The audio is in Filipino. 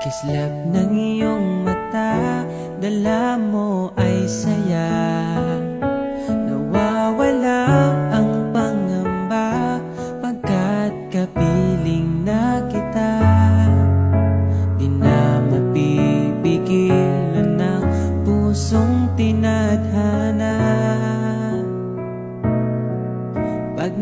Kislap ng iyong mata, dala mo ay saya. Nawawala ang pangamba pagkat kapiling na kita. Di na mapipigilan ng pusong tinadhana. Pag